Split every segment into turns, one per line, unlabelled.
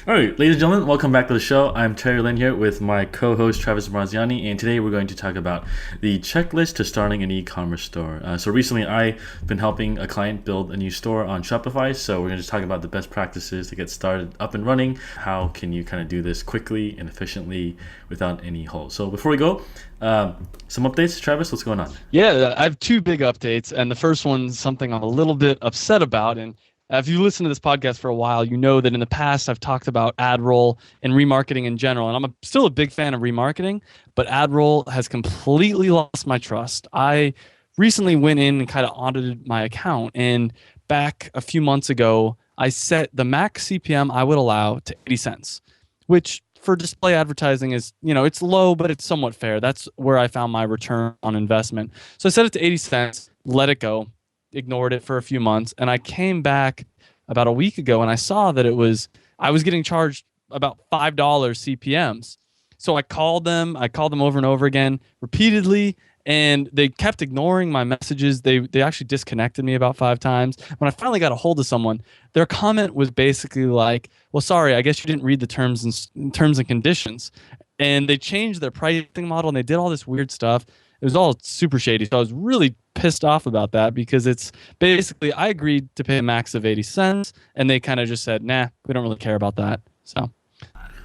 All right, ladies and gentlemen, welcome back to the show. I'm Terry Lynn here with my co-host Travis Marziani, and today we're going to talk about the checklist to starting an e-commerce store. So recently, I've been helping a client build a new store on Shopify. So we're going to just talk about the best practices to get started up and running. How can you kind of do this quickly and efficiently without any holes? So before we go, some updates. Travis, what's going on?
Yeah, I have two big updates, and the first one's something I'm a little bit upset about. And if you listen to this podcast for a while, you know that in the past I've talked about ad roll and remarketing in general, and still a big fan of remarketing, but ad roll has completely lost my trust. I recently went in and kind of audited my account, and back a few months ago, I set the max CPM I would allow to 80 cents, which for display advertising is, it's low, but it's somewhat fair. That's where I found my return on investment. So I set it to 80 cents, let it go, ignored it for a few months. And I came back about a week ago and I saw that I was getting charged about $5 CPMs. So I called them over and over again repeatedly, and they kept ignoring my messages. They actually disconnected me about 5 times. When I finally got a hold of someone, their comment was basically like, "Well, sorry, I guess you didn't read the terms and conditions." And they changed their pricing model and they did all this weird stuff. It was all super shady. So I was really pissed off about that because it's basically I agreed to pay a max of 80 cents and they kind of just said, "Nah, we don't really care about that." So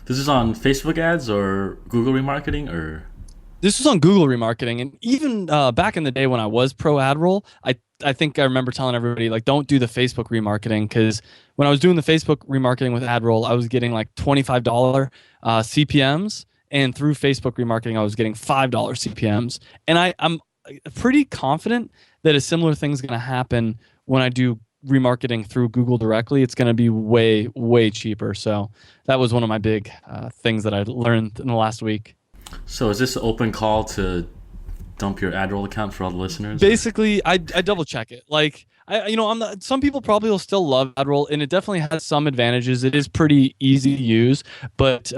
This is on Facebook ads or Google remarketing or?
this was on Google remarketing, and even back in the day when I was pro ad roll, I think I remember telling everybody like don't do the Facebook remarketing, because when I was doing the Facebook remarketing with ad roll, I was getting like $25 CPMs, and through Facebook remarketing, I was getting $5 CPMs, and I'm pretty confident that a similar thing is going to happen when I do remarketing through Google directly. It's going to be way cheaper. So that was one of my big things that I learned in the last week.
So is this an open call to dump your ad roll account for all the listeners?
Basically, I double check it. Like I'm not, some people probably will still love AdRoll, and it definitely has some advantages. It is pretty easy to use, but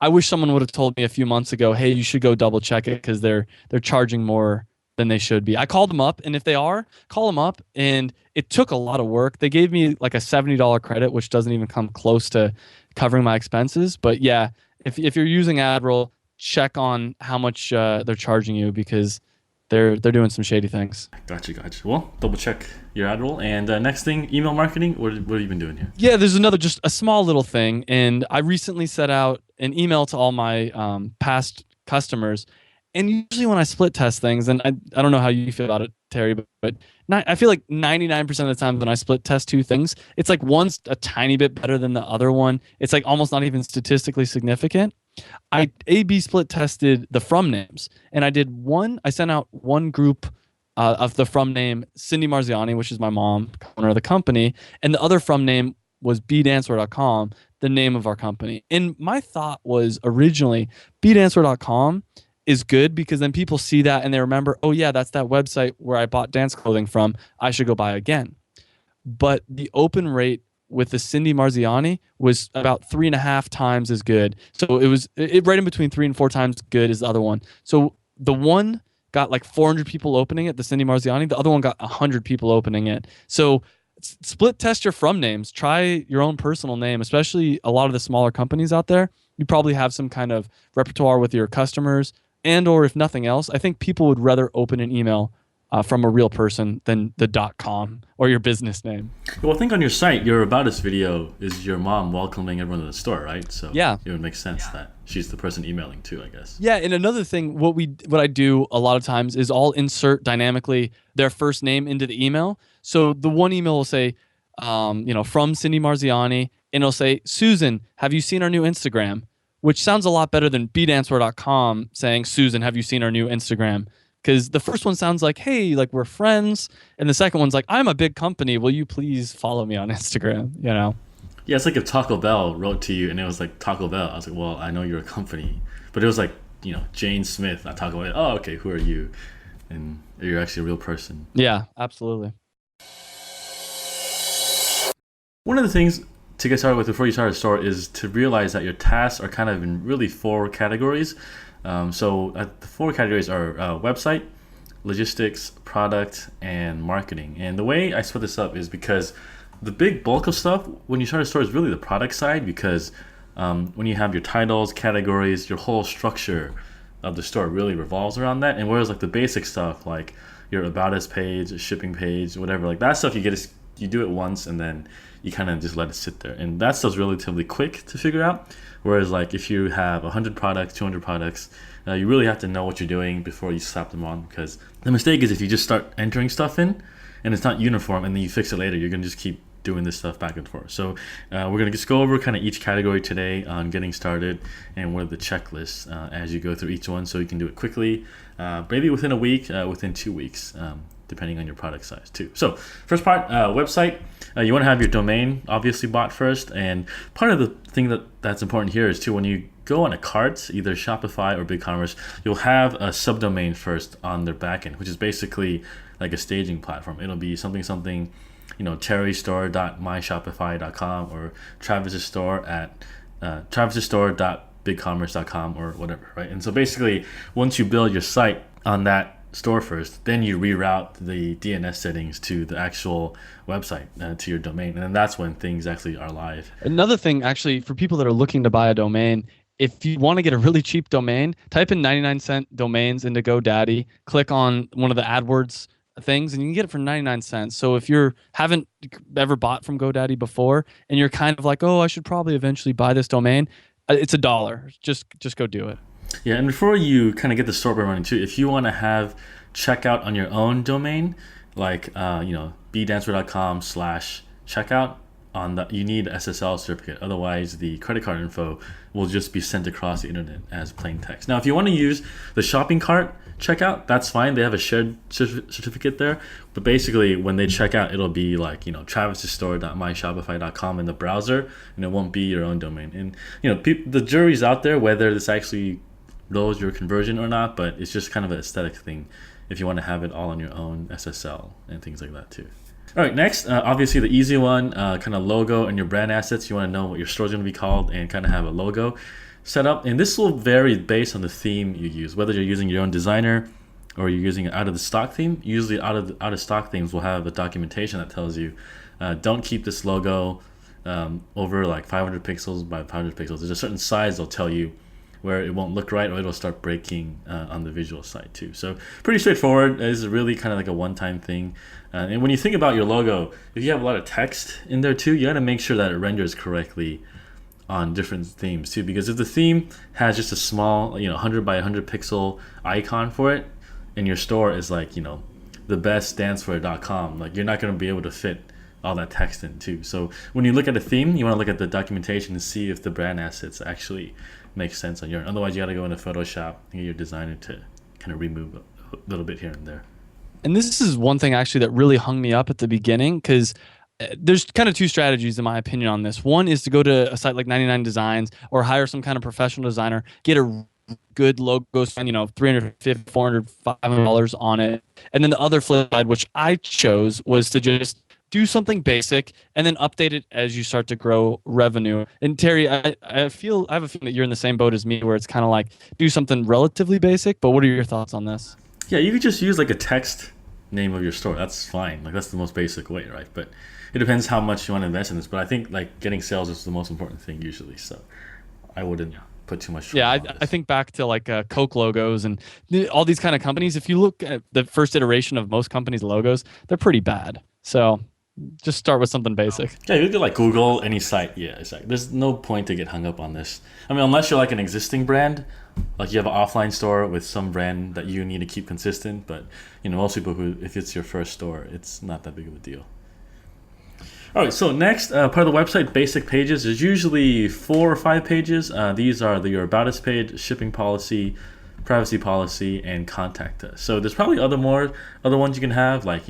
I wish someone would have told me a few months ago, "Hey, you should go double check it because they're charging more than they should be." I called them up, and if they are, call them up. And it took a lot of work. They gave me like a $70 credit, which doesn't even come close to covering my expenses. But yeah, if you're using AdRoll, check on how much they're charging you, because they're doing some shady things.
Gotcha. Well, double check your ad roll. And next thing, email marketing. What have you been doing here?
Yeah, there's another, just a small little thing, and I recently set out an email to all my past customers. And usually when I split test things, and I don't know how you feel about it, Terry, but I feel like 99% of the time when I split test two things, it's like one's a tiny bit better than the other one. It's like almost not even statistically significant. I A/B split tested the from names, and I sent out one group of the from name Cindy Marziani, which is my mom, owner of the company, and the other from name was bdanceware.com, the name of our company. And my thought was originally bdanceware.com is good because then people see that and they remember, "Oh yeah, that's that website where I bought dance clothing from. I should go buy again." But the open rate with the Cindy Marziani was about 3.5 times as good. So it was right in between 3 and 4 times good as the other one. So the one got like 400 people opening it, the Cindy Marziani. The other one got 100 people opening it. So split test your from names. Try your own personal name, especially a lot of the smaller companies out there. You probably have some kind of repertoire with your customers, and or if nothing else, I think people would rather open an email from a real person than the .com or your business name.
Well, I think on your site, your About Us video is your mom welcoming everyone to the store, right? So
Yeah.
it would make sense that she's the person emailing too, I guess.
Yeah, and another thing, what I do a lot of times is I'll insert dynamically their first name into the email. So the one email will say, from Cindy Marziani, and it'll say, "Susan, have you seen our new Instagram?" Which sounds a lot better than bdanceware.com saying, "Susan, have you seen our new Instagram?" Because the first one sounds like, "Hey, like we're friends," and the second one's like, "I'm a big company. Will you please follow me on Instagram?"
Yeah, it's like if Taco Bell wrote to you and it was like Taco Bell. I was like, well, I know you're a company. But it was like, Jane Smith at Taco Bell. Oh, okay, who are you? And you're actually a real person.
Yeah, absolutely.
One of the things to get started with before you start a store is to realize that your tasks are kind of in really 4 categories. The 4 categories are website, logistics, product, and marketing. And the way I split this up is because The big bulk of stuff when you start a store is really the product side because when you have your titles, categories, your whole structure of the store really revolves around that. And whereas like the basic stuff, like your about us page, shipping page, whatever, like that stuff you do it once and then you kind of just let it sit there. And that stuff's relatively quick to figure out. Whereas like if you have 100 products, 200 products, you really have to know what you're doing before you slap them on, because the mistake is if you just start entering stuff in and it's not uniform and then you fix it later, you're going to just keep doing this stuff back and forth. So we're going to just go over kind of each category today on getting started and what are the checklists as you go through each one, so you can do it quickly, maybe within a week, within 2 weeks, depending on your product size too. So first part, website. You want to have your domain obviously bought first, and part of the thing that's important here is too, when you go on a cart, either Shopify or BigCommerce, you'll have a subdomain first on their backend, which is basically like a staging platform. It'll be something, terrystore.myshopify.com or Travis's store at travisstore.bigcommerce.com or whatever, right? And so basically, once you build your site on that store first, then you reroute the DNS settings to the actual website, to your domain, and then that's when things actually are live.
Another thing, actually, for people that are looking to buy a domain, if you want to get a really cheap domain, type in 99-cent domains into GoDaddy, click on one of the AdWords things, and you can get it for 99 cents. So if you haven't ever bought from GoDaddy before and you're kind of like, oh, I should probably eventually buy this domain, it's $1. Just go do it.
Yeah, and before you kind of get the store up and running too, if you want to have checkout on your own domain, like bdancer.com/checkout, you need SSL certificate. Otherwise, the credit card info will just be sent across the internet as plain text. Now, if you want to use the shopping cart checkout, that's fine. They have a shared certificate there. But basically, when they check out, it'll be like, travisstore.myshopify.com in the browser, and it won't be your own domain. And, the jury's out there whether this actually lowers your conversion or not, but it's just kind of an aesthetic thing if you want to have it all on your own SSL and things like that too. All right, next, obviously the easy one, kind of logo and your brand assets. You want to know what your store's going to be called and kind of have a logo set up. And this will vary based on the theme you use, whether you're using your own designer or you're using an out of the stock theme. Usually out of stock themes will have a documentation that tells you, don't keep this logo over like 500 pixels by 500 pixels. There's a certain size they'll tell you where it won't look right or it'll start breaking on the visual side too. So pretty straightforward. This is really kind of like a one-time thing. And when you think about your logo, if you have a lot of text in there too, you got to make sure that it renders correctly on different themes too. Because if the theme has just a small, 100 by 100 pixel icon for it, and your store is like, thebestdancewear.com, like you're not going to be able to fit all that text in too. So when you look at a theme, you want to look at the documentation to see if the brand assets actually make sense on your own. Otherwise, you got to go into Photoshop and get your designer to kind of remove a little bit here and there.
And this is one thing actually that really hung me up at the beginning, because there's kind of two strategies in my opinion on this. One is to go to a site like 99 Designs or hire some kind of professional designer, get a good logo, spend $350, $400, $500 on it. And then the other flip side, which I chose, was to just do something basic and then update it as you start to grow revenue. And Terry, I have a feeling that you're in the same boat as me, where it's kind of like do something relatively basic. But what are your thoughts on this?
Yeah, you could just use like a text name of your store. That's fine. Like that's the most basic way, right? But it depends how much you want to invest in this. But I think like getting sales is the most important thing usually. So I wouldn't put too much.
Yeah, I think back to like Coke logos and all these kind of companies. If you look at the first iteration of most companies' logos, they're pretty bad. So just start with something basic.
Yeah, you could like Google any site. Yeah, exactly. There's no point to get hung up on this. I mean, unless you're like an existing brand, like you have an offline store with some brand that you need to keep consistent. But most people if it's your first store, it's not that big of a deal. All right, so next part of the website, basic pages. There's usually 4 or 5 pages. These are your about us page, shipping policy, privacy policy, and contact us. So there's probably other ones you can have, like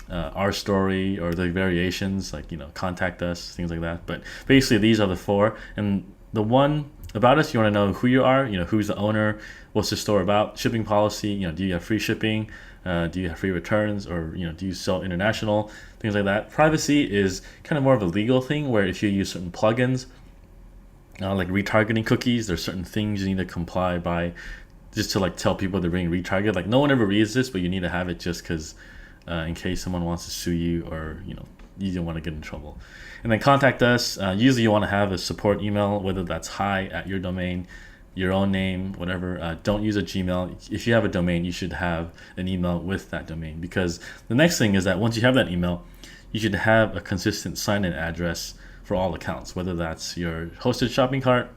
our story or the variations, like contact us, things like that. But basically these are the 4. And the one about us, you want to know who you are, who's the owner, what's the store about, shipping policy, do you have free shipping, do you have free returns, or do you sell international, things like that. Privacy is kind of more of a legal thing, where if you use certain plugins like retargeting cookies, there's certain things you need to comply by, just to like tell people they're being retargeted. Like no one ever reads this, but you need to have it just because in case someone wants to sue you or you don't want to get in trouble. And then contact us. Usually you want to have a support email, whether that's hi@your-domain, your own name, whatever. Don't use a Gmail. If you have a domain, you should have an email with that domain, because the next thing is that once you have that email, you should have a consistent sign-in address for all accounts, whether that's your hosted shopping cart,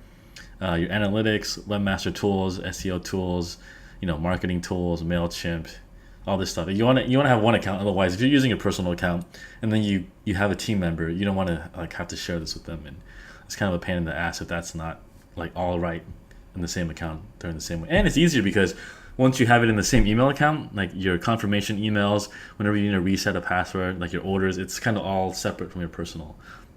your analytics, webmaster tools, SEO tools, marketing tools, MailChimp, all this stuff. You want to have one account. Otherwise, if you're using a personal account and then you have a team member, you don't want to have to share this with them, and it's kind of a pain in the ass if that's not all right in the same account. They're in the same way, and it's easier because once you have it in the same email account, your confirmation emails, whenever you need to reset a password, your orders, it's kind of all separate from your personal.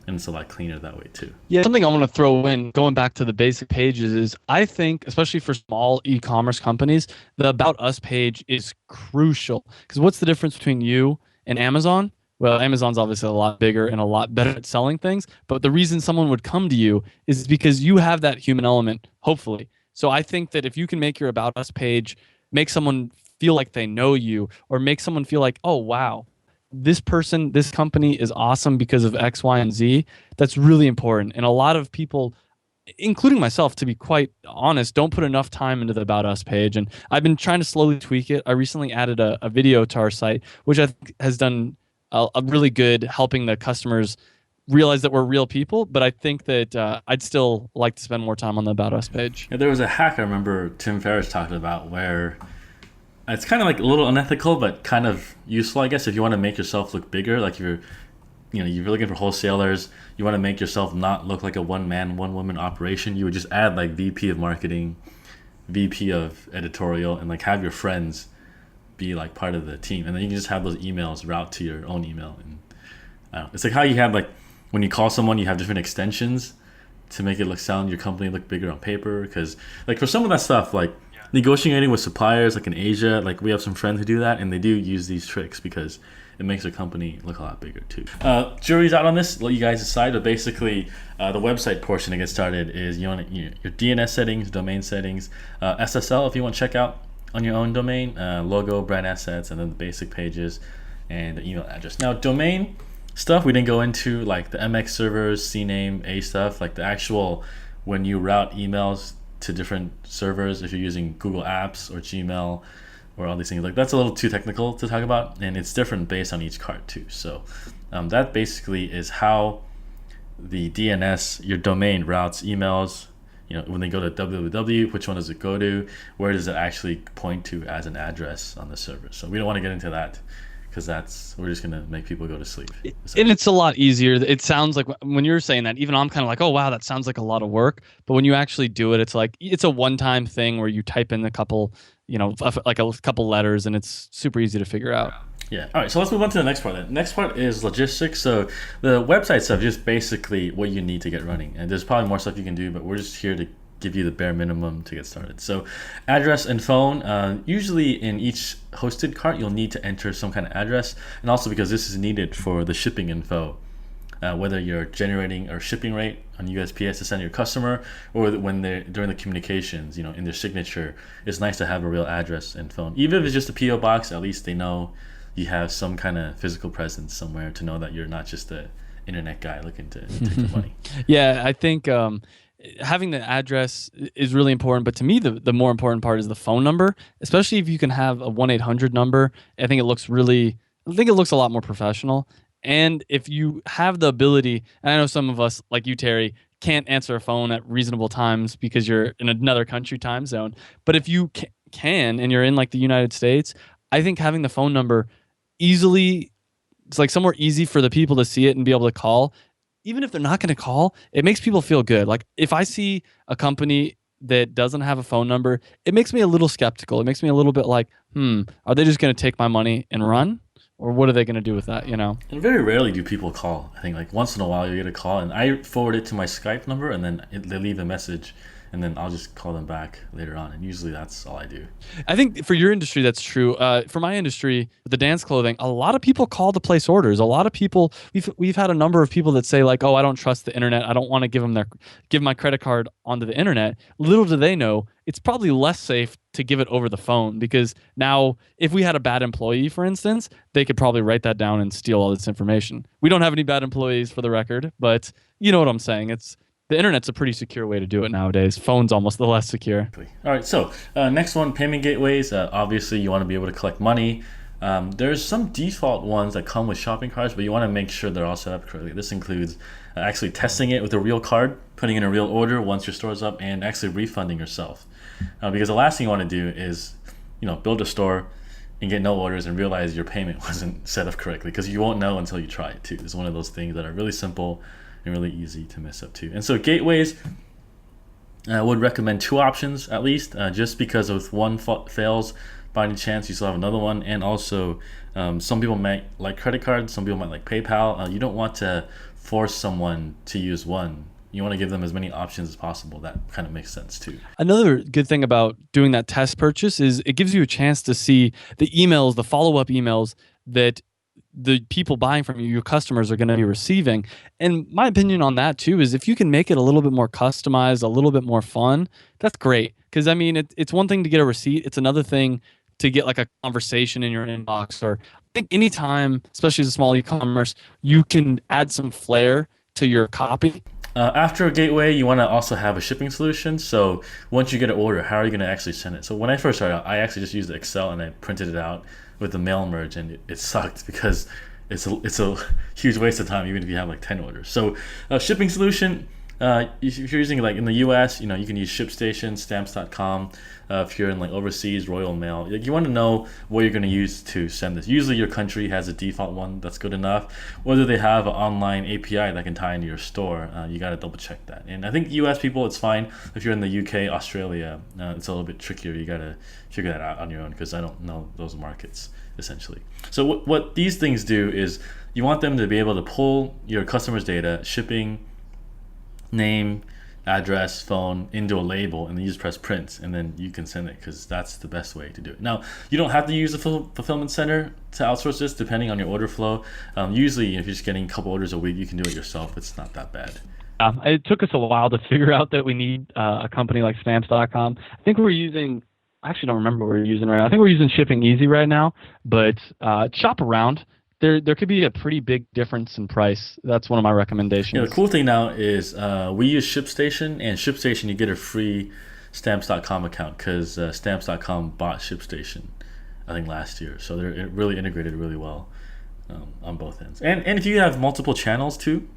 And it's a lot cleaner that way too.
Yeah, something I want to throw in, going back to the basic pages, is I think, especially for small e-commerce companies, the About Us page is crucial. Because what's the difference between you and Amazon? Well, Amazon's obviously a lot bigger and a lot better at selling things. But the reason someone would come to you is because you have that human element, hopefully. So I think that if you can make your About Us page, make someone feel like they know you, or make someone feel like, oh, wow, this person, this company is awesome because of X, Y, and Z. That's really important. And a lot of people, including myself, to be quite honest, don't put enough time into the About Us page. And I've been trying to slowly tweak it. I recently added a video to our site, which I think has done a really good helping the customers realize that we're real people. But I think that I'd still like to spend more time on the About Us page.
Yeah, there was a hack I remember Tim Ferriss talking about where it's kind of a little unethical, but kind of useful, I guess, if you want to make yourself look bigger. If you're looking for wholesalers, you want to make yourself not look like a one-man, one-woman operation. You would just add VP of marketing, VP of editorial, and have your friends be part of the team, and then you can just have those emails route to your own email. And I don't know, it's how you have when you call someone, you have different extensions to make it your company look bigger on paper. Because for some of that stuff, negotiating with suppliers in Asia, we have some friends who do that, and they do use these tricks because it makes their company look a lot bigger too. Jury's out on this, let you guys decide, but basically the website portion to get started is you want your DNS settings, domain settings, SSL if you want to check out on your own domain, logo, brand assets, and then the basic pages and the email address. Now domain stuff we didn't go into, the MX servers, CNAME, A stuff, the actual when you route emails to different servers, if you're using Google Apps or Gmail or all these things, that's a little too technical to talk about, and it's different based on each cart too. So that basically is how the DNS, your domain, routes emails. When they go to www, which one does it go to? Where does it actually point to as an address on the server? So we don't want to get into that, because we're just going to make people go to sleep.
And it's a lot easier. It sounds like, when you're saying that, even I'm kind of oh, wow, that sounds like a lot of work. But when you actually do it, it's a one-time thing where you type in a couple, a couple letters, and it's super easy to figure out.
Yeah. All right. So let's move on to the next part then. Next part is logistics. So the website stuff is just basically what you need to get running. And there's probably more stuff you can do, but we're just here to give you the bare minimum to get started. So address and phone, usually in each hosted cart, you'll need to enter some kind of address. And also because this is needed for the shipping info, whether you're generating a shipping rate on USPS to send your customer, or when they're during the communications, in their signature, it's nice to have a real address and phone. Even if it's just a PO box, at least they know you have some kind of physical presence somewhere to know that you're not just the internet guy looking to take your money.
Yeah, I think having the address is really important, but to me, the more important part is the phone number, especially if you can have a 1-800 number. I think it looks a lot more professional. And if you have the ability, and I know some of us, like you, Terry, can't answer a phone at reasonable times because you're in another country time zone. But if you can, and you're in the United States, I think having the phone number easily, it's somewhere easy for the people to see it and be able to call. Even if they're not going to call, it makes people feel good. If I see a company that doesn't have a phone number, it makes me a little skeptical. It makes me a little bit are they just going to take my money and run? Or what are they going to do with that, And
very rarely do people call. I think once in a while you get a call, and I forward it to my Skype number, and then they leave a message, and then I'll just call them back later on. And usually that's all I do.
I think for your industry, that's true. For my industry, the dance clothing, a lot of people call to place orders. A lot of people, we've had a number of people that say like, "Oh, I don't trust the internet. I don't want to give my credit card onto the internet." Little do they know, it's probably less safe to give it over the phone because now, if we had a bad employee, for instance, they could probably write that down and steal all this information. We don't have any bad employees, for the record, but you know what I'm saying. It's the internet's a pretty secure way to do it nowadays. Phone's almost the less secure.
All right, so next one, payment gateways. Obviously, you want to be able to collect money. There's some default ones that come with shopping carts, but you want to make sure they're all set up correctly. This includes actually testing it with a real card, putting in a real order once your store's up, and actually refunding yourself. Because the last thing you want to do is, build a store and get no orders and realize your payment wasn't set up correctly, because you won't know until you try it too. It's one of those things that are really simple and really easy to mess up too. And so gateways, I would recommend two options at least, just because if one fails, by any chance you still have another one. And also, some people might like credit cards, some people might like PayPal. You don't want to force someone to use one. You want to give them as many options as possible. That kind of makes sense too.
Another good thing about doing that test purchase is it gives you a chance to see the emails, the follow-up emails that the people buying from you, your customers, are going to be receiving. And my opinion on that too is if you can make it a little bit more customized, a little bit more fun, that's great. Because I mean, it's one thing to get a receipt. It's another thing to get like a conversation in your inbox. Or I think anytime, especially as a small e-commerce, you can add some flair to your copy.
After a gateway, you want to also have a shipping solution. So once you get an order, how are you going to actually send it? So when I first started out, I actually just used Excel and I printed it out with the mail merge, and it sucked because it's a huge waste of time even if you have like 10 orders. So a shipping solution, if you're using like in the US, you can use ShipStation, Stamps.com. If you're in like overseas, Royal Mail, you want to know what you're going to use to send this. Usually your country has a default one that's good enough. Whether they have an online API that can tie into your store, you got to double check that. And I think US people, it's fine. If you're in the UK, Australia, it's a little bit trickier. You got to figure that out on your own because I don't know those markets essentially. So what these things do is you want them to be able to pull your customer's data, shipping, name, address, phone, into a label, and then you just press print, and then you can send it because that's the best way to do it. Now, you don't have to use a fulfillment center to outsource this, depending on your order flow. Usually, if you're just getting a couple orders a week, you can do it yourself. It's not that bad.
It took us a while to figure out that we need a company like Stamps.com. I think we're using, I actually don't remember what we're using right now. I think we're using Shipping Easy right now, but shop around. There could be a pretty big difference in price. That's one of my recommendations.
The cool thing now is we use ShipStation, and ShipStation you get a free Stamps.com account because Stamps.com bought ShipStation, I think last year. So they're really integrated really well on both ends. And if you have multiple channels too,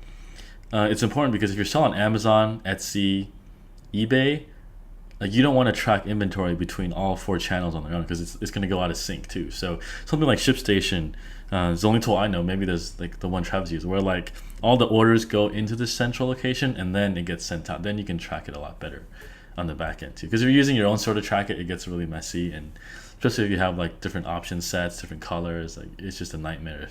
it's important because if you're selling Amazon, Etsy, eBay, you don't want to track inventory between all 4 channels on their own because it's going to go out of sync too. So something like ShipStation is the only tool I know. Maybe there's like the one Travis uses where like all the orders go into the central location and then it gets sent out. Then you can track it a lot better on the back end too. Because if you're using your own store to track it, it gets really messy, and especially if you have like different option sets, different colors, like it's just a nightmare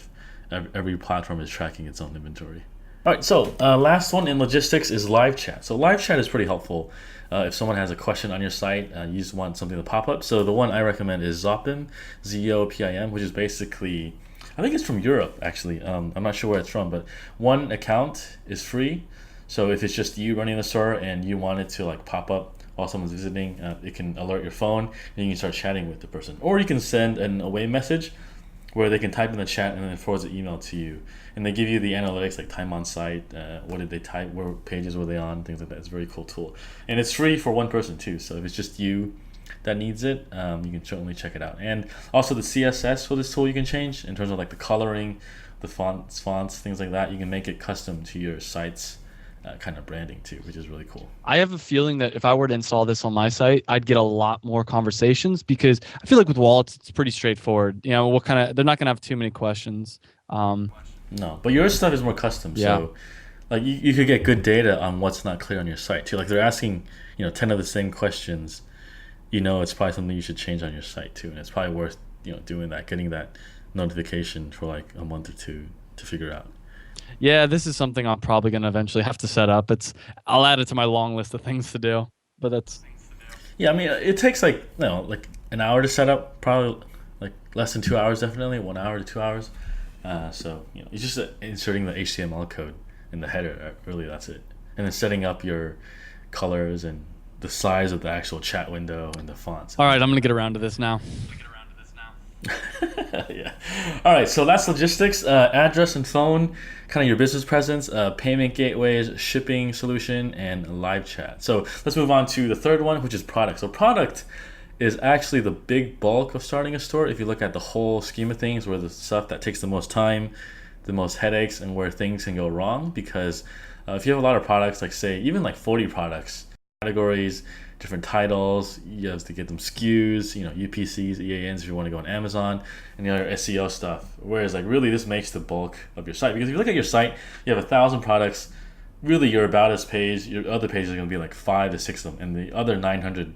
if every platform is tracking its own inventory. All right, so last one in logistics is live chat. So live chat is pretty helpful. If someone has a question on your site, you just want something to pop up. So the one I recommend is Zopim, Zopim, which is basically, I think it's from Europe actually. I'm not sure where it's from, but one account is free. So if it's just you running the store and you want it to like pop up while someone's visiting, it can alert your phone and you can start chatting with the person. Or you can send an away message where they can type in the chat and then it forwards the email to you. And they give you the analytics like time on site, what did they type, what pages were they on, things like that. It's a very cool tool. And it's free for one person too. So if it's just you that needs it, you can certainly check it out. And also the CSS for this tool you can change in terms of like the coloring, the fonts, things like that. You can make it custom to your site's kind of branding too, which is really cool.
I have a feeling that if I were to install this on my site, I'd get a lot more conversations because I feel like with wallets, it's pretty straightforward. They're not going to have too many questions.
No, but your stuff is more custom.
Yeah.
So like you could get good data on what's not clear on your site too. Like they're asking, 10 of the same questions, it's probably something you should change on your site too. And it's probably worth, doing that, getting that notification for like a month or two to figure out.
Yeah, this is something I'm probably going to eventually have to set up. I'll add it to my long list of things to do. but that's
Yeah, I mean, it takes like like an hour to set up, probably like less than 2 hours, definitely 1 hour to 2 hours. So it's just inserting the HTML code in the header. Really, that's it, and then setting up your colors and the size of the actual chat window and the fonts and
all
things
right. I'm
like
gonna
that.
get around to this now.
Yeah. All right. So that's logistics, address and phone, kind of your business presence, payment gateways, shipping solution, and live chat. So let's move on to the third one, which is product. So product is actually the big bulk of starting a store. If you look at the whole scheme of things, where the stuff that takes the most time, the most headaches, and where things can go wrong. Because if you have a lot of products, like say even like 40 products, categories, different titles. You have to get them SKUs, UPCs, EANs if you want to go on Amazon, and the other SEO stuff. Whereas like really this makes the bulk of your site, because if you look at your site, you have 1,000 products. Really, your about us page, your other pages are going to be like 5 to 6 of them, and the other 900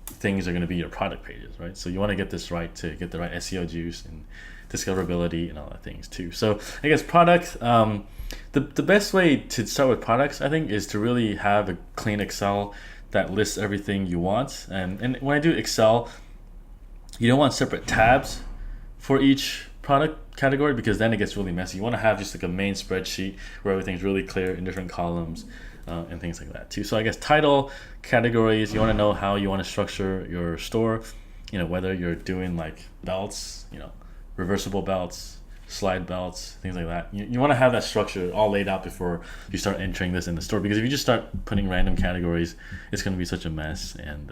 things are going to be your product pages, right? So you want to get this right to get the right SEO juice and discoverability and all that things too. So I guess product. The best way to start with products, I think, is to really have a clean Excel that lists everything you want. And when I do Excel, you don't want separate tabs for each product category, because then it gets really messy. You want to have just like a main spreadsheet where everything's really clear in different columns, and things like that too. So I guess title, categories, you want to know how you want to structure your store, whether you're doing like belts, reversible belts, slide belts, things like that. You want to have that structure all laid out before you start entering this in the store, because if you just start putting random categories, it's going to be such a mess, and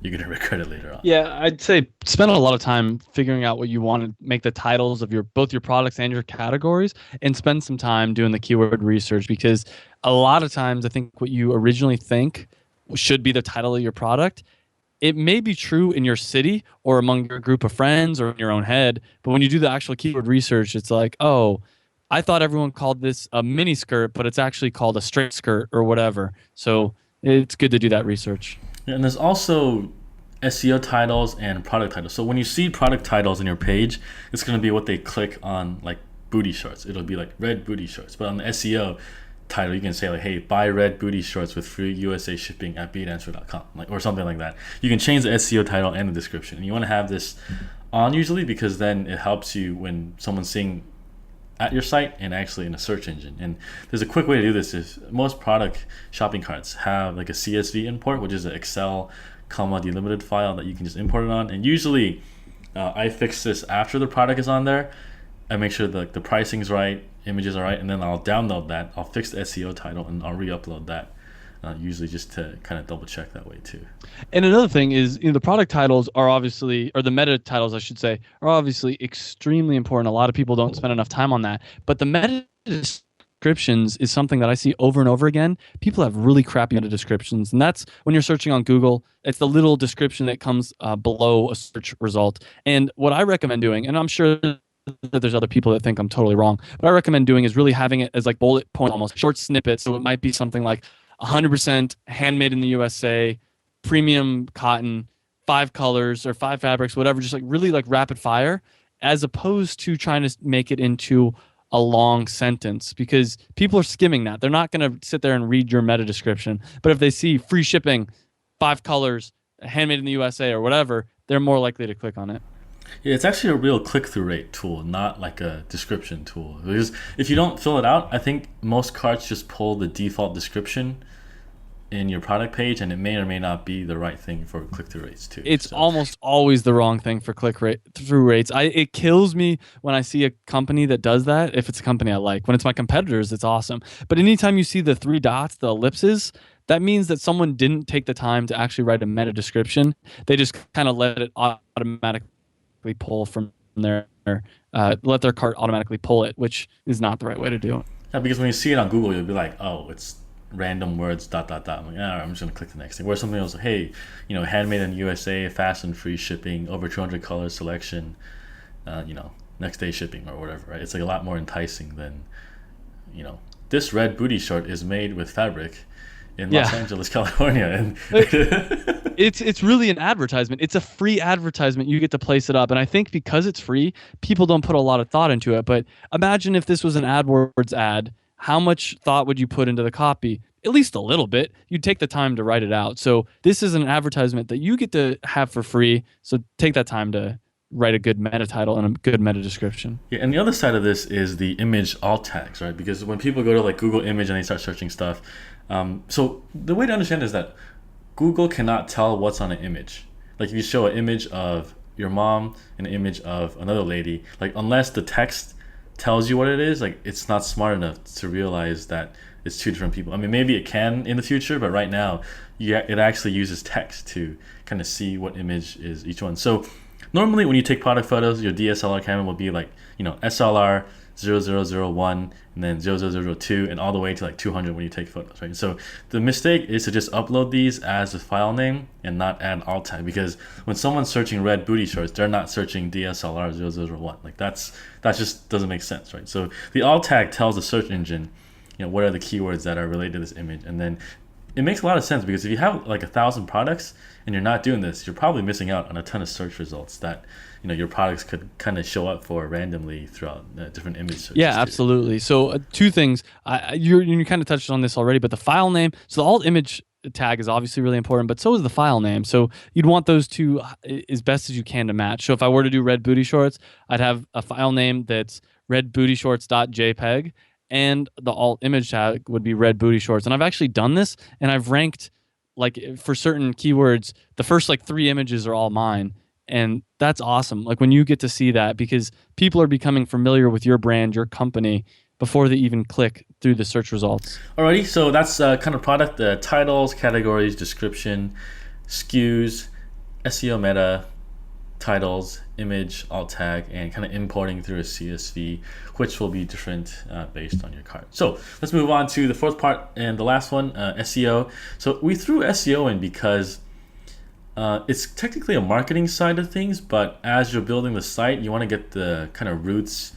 you're going to regret it later on.
Yeah, I'd say spend a lot of time figuring out what you want to make the titles of your both your products and your categories, and spend some time doing the keyword research, because a lot of times I think what you originally think should be the title of your product, it may be true in your city or among your group of friends or in your own head, but when you do the actual keyword research, it's like, oh, I thought everyone called this a mini skirt, but it's actually called a straight skirt or whatever. So it's good to do that research.
And there's also SEO titles and product titles. So when you see product titles in your page, it's going to be what they click on, like booty shorts. It'll be like red booty shorts. But on the SEO title, you can say like, hey, buy red booty shorts with free USA shipping at beatandenswer.com, like, or something like that. You can change the SEO title and the description. And you want to have this on usually, because then it helps you when someone's seeing at your site and actually in a search engine. And there's a quick way to do this. Is most product shopping carts have like a CSV import, which is an Excel delimited file that you can just import it on. And usually I fix this after the product is on there. I make sure the pricing's right, images are right, and then I'll download that. I'll fix the SEO title and I'll re-upload that. Usually just to kind of double check that way too.
And another thing is, the product titles are obviously, or the meta titles, I should say, are obviously extremely important. A lot of people don't spend enough time on that. But the meta descriptions is something that I see over and over again. People have really crappy meta descriptions. And that's when you're searching on Google, it's the little description that comes below a search result. And what I recommend doing, and I'm sure that there's other people that think I'm totally wrong, what I recommend doing is really having it as like bullet point, almost short snippets. So it might be something like 100% handmade in the USA, premium cotton, 5 colors or 5 fabrics, whatever, just like really like rapid fire, as opposed to trying to make it into a long sentence, because people are skimming that. They're not going to sit there and read your meta description. But if they see free shipping, 5 colors, handmade in the USA or whatever, they're more likely to click on it.
Yeah, it's actually a real click-through rate tool, not like a description tool. Because if you don't fill it out, I think most carts just pull the default description in your product page, and it may or may not be the right thing for click-through rates too.
It's almost always the wrong thing for through rates. It kills me when I see a company that does that. If it's a company I like, when it's my competitors, it's awesome. But anytime you see the 3 dots, the ellipses, that means that someone didn't take the time to actually write a meta description. They just kind of let it automatically pull from there, let their cart automatically pull it, which is not the right way to do it.
Yeah, because when you see it on Google, you'll be like, oh, it's random words, dot, dot, dot. I'm like, all right, I'm just going to click the next thing. Where something else, hey, handmade in the USA, fast and free shipping, over 200 colors selection, next day shipping or whatever, right? It's like a lot more enticing than, this red booty short is made with fabric in Los Angeles, California. And
it's really an advertisement. It's a free advertisement. You get to place it up. And I think because it's free, people don't put a lot of thought into it. But imagine if this was an AdWords ad, how much thought would you put into the copy? At least a little bit. You'd take the time to write it out. So this is an advertisement that you get to have for free. So take that time to write a good meta title and a good meta description.
Yeah, and the other side of this is the image alt tags, right? Because when people go to like Google Image and they start searching stuff, so the way to understand is that Google cannot tell what's on an image. Like if you show an image of your mom and an image of another lady, like unless the text tells you what it is, like it's not smart enough to realize that it's two different people. I mean, maybe it can in the future, but right now, it actually uses text to kind of see what image is each one. So normally when you take product photos, your DSLR camera will be like, SLR 0001 and then 0002 and all the way to like 200 when you take photos, right? So the mistake is to just upload these as a file name and not add alt tag, because when someone's searching red booty shorts, they're not searching DSLR 0001. Like that just doesn't make sense, right? So the alt tag tells the search engine, what are the keywords that are related to this image, and then it makes a lot of sense, because if you have like 1,000 products and you're not doing this, you're probably missing out on a ton of search results that your products could kind of show up for randomly throughout different image searches.
Yeah, absolutely. So two things. You kind of touched on this already, but the file name. So the alt image tag is obviously really important, but so is the file name. So you'd want those two as best as you can to match. So if I were to do red booty shorts, I'd have a file name that's redbootyshorts.jpg, and the alt image tag would be red booty shorts. And I've actually done this, and I've ranked like for certain keywords, the first like 3 images are all mine. And that's awesome. Like when you get to see that, because people are becoming familiar with your brand, your company, before they even click through the search results.
Alrighty, so that's kind of product titles, categories, description, SKUs, SEO meta, titles, image, alt tag, and kind of importing through a CSV, which will be different based on your cart. So let's move on to the fourth part and the last one, SEO. So we threw SEO in because it's technically a marketing side of things, but as you're building the site, you want to get the kind of roots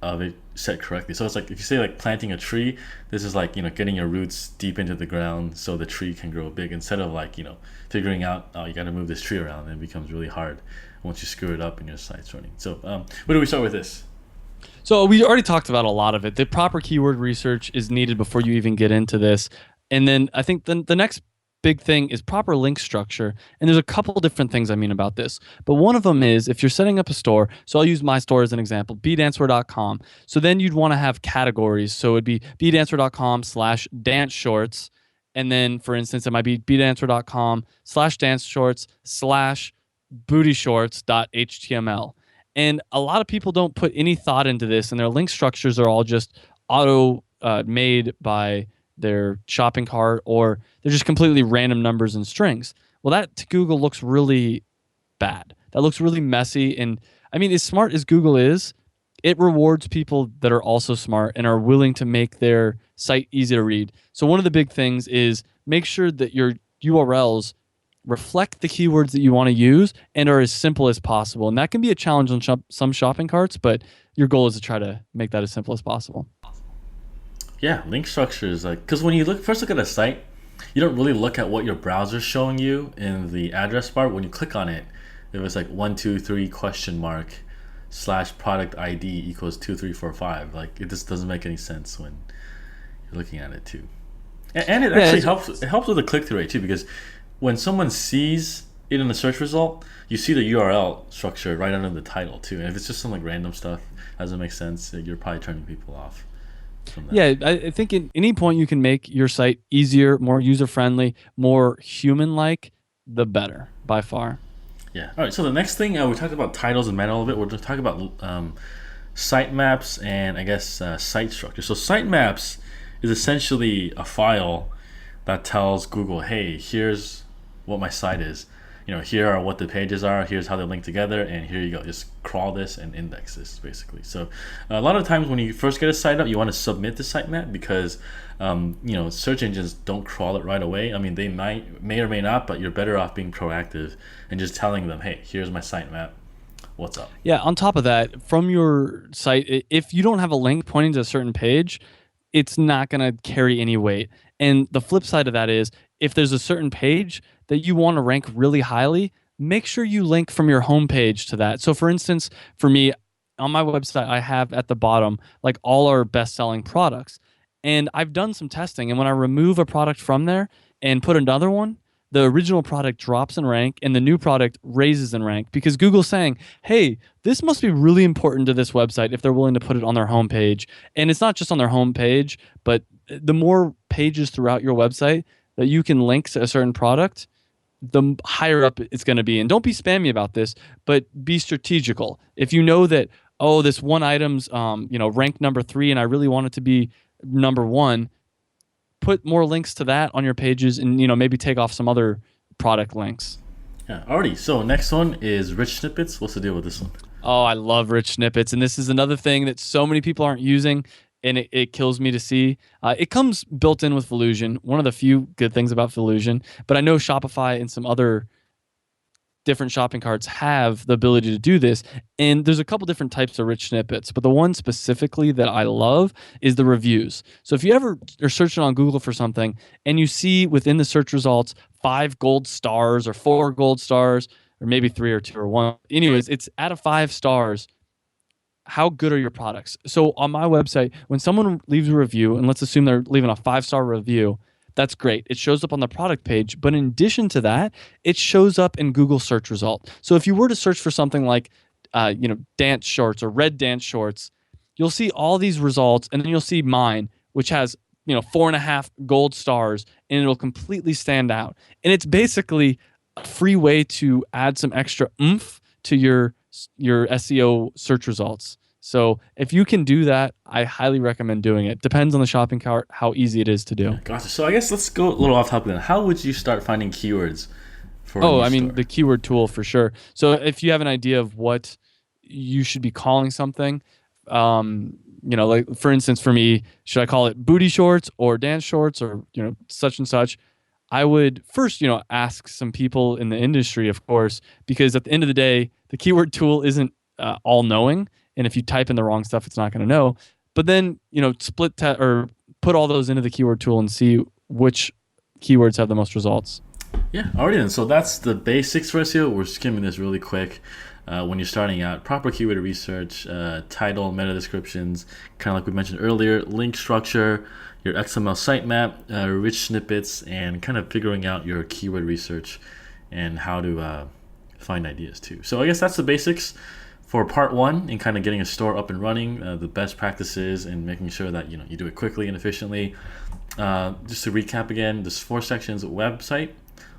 of it set correctly. So it's like if you say like planting a tree, this is like getting your roots deep into the ground so the tree can grow big, instead of like figuring out, oh, you got to move this tree around, and it becomes really hard once you screw it up and your site's running. So where do we start with this?
So we already talked about a lot of it. The proper keyword research is needed before you even get into this. And then I think the next big thing is proper link structure. And there's a couple different things I mean about this. But one of them is if you're setting up a store, so I'll use my store as an example, bdancewear.com. So then you'd want to have categories. So it'd be bdancewear.com/dance shorts. And then, for instance, it might be bdancewear.com/dance shorts/booty shorts.html. And a lot of people don't put any thought into this, and their link structures are all just auto made by their shopping cart, or they're just completely random numbers and strings. Well, that to Google looks really bad. That looks really messy. And I mean, as smart as Google is, it rewards people that are also smart and are willing to make their site easy to read. So one of the big things is make sure that your URLs reflect the keywords that you want to use and are as simple as possible. And that can be a challenge on some shopping carts, but your goal is to try to make that as simple as possible.
Yeah, link structure is like, because when you first look at a site, you don't really look at what your browser's showing you in the address bar. When you click on it, it was like 123 question mark / product ID equals 2345. Like it just doesn't make any sense when you're looking at it too. And it actually helps. It helps with the click-through rate too, because when someone sees it in the search result, you see the URL structure right under the title too. And if it's just some like random stuff, doesn't make sense, you're probably turning people off.
Yeah, I think at any point you can make your site easier, more user-friendly, more human-like, the better, by far.
Yeah. All right, so the next thing, we talked about titles and meta a little bit. We're going to talk about sitemaps and I guess site structure. So sitemaps is essentially a file that tells Google, hey, here's what my site is. Here are what the pages are, here's how they link together, and here you go. Just crawl this and index this, basically. So a lot of times when you first get a site up, you want to submit the sitemap because, search engines don't crawl it right away. I mean, they may or may not, but you're better off being proactive and just telling them, hey, here's my sitemap. What's up?
Yeah, on top of that, from your site, if you don't have a link pointing to a certain page, it's not going to carry any weight. And the flip side of that is if there's a certain page that you want to rank really highly, make sure you link from your homepage to that. So for instance, for me, on my website, I have at the bottom like all our best-selling products. And I've done some testing, and when I remove a product from there and put another one, the original product drops in rank and the new product raises in rank because Google's saying, hey, this must be really important to this website if they're willing to put it on their homepage. And it's not just on their homepage, but the more pages throughout your website that you can link to a certain product, the higher up it's going to be. And don't be spammy about this, but be strategical. If you know that, oh, this one item's ranked number 3 and I really want it to be number 1, put more links to that on your pages and maybe take off some other product links.
Yeah, alrighty. So next one is rich snippets. What's the deal with this one?
Oh, I love rich snippets. And this is another thing that so many people aren't using, and it kills me to see. It comes built in with Volusion, one of the few good things about Volusion. But I know Shopify and some other different shopping carts have the ability to do this. And there's a couple different types of rich snippets, but the one specifically that I love is the reviews. So if you ever are searching on Google for something and you see within the search results 5 gold stars or 4 gold stars, or maybe 3 or 2 or 1. Anyways, it's out of 5 stars. How good are your products? So on my website, when someone leaves a review, and let's assume they're leaving a 5-star review, that's great. It shows up on the product page. But in addition to that, it shows up in Google search result. So if you were to search for something like, dance shorts or red dance shorts, you'll see all these results, and then you'll see mine, which has 4.5 gold stars, and it'll completely stand out. And it's basically a free way to add some extra oomph to your SEO search results. So if you can do that, I highly recommend doing it. Depends on the shopping cart, how easy it is to do.
Gotcha. So I guess let's go a little off topic then. How would you start finding keywords for
the keyword tool for sure. So if you have an idea of what you should be calling something, like for instance, for me, should I call it booty shorts or dance shorts or, such and such? I would first, ask some people in the industry, of course, because at the end of the day, the keyword tool isn't all knowing. And if you type in the wrong stuff, it's not going to know. But then, or put all those into the keyword tool and see which keywords have the most results.
Yeah, alrighty then. So that's the basics for SEO. We're skimming this really quick. When you're starting out, proper keyword research, title, meta descriptions, kind of like we mentioned earlier, link structure, your XML sitemap, rich snippets, and kind of figuring out your keyword research and how to find ideas too. So I guess that's the basics for part 1 in kind of getting a store up and running, the best practices and making sure that you do it quickly and efficiently. Just to recap again, there's 4 sections: website,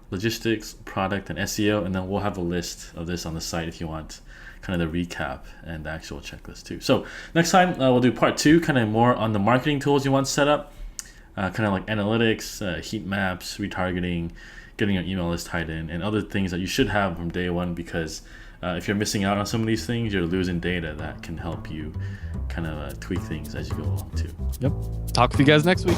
logistics, product, and SEO, and then we'll have a list of this on the site if you want kind of the recap and the actual checklist too. So next time we'll do part 2, kind of more on the marketing tools you want set up, kind of like analytics, heat maps, retargeting, getting your email list tied in, and other things that you should have from day 1, because if you're missing out on some of these things, you're losing data that can help you kind of tweak things as you go along too.
Yep. Talk with you guys next week.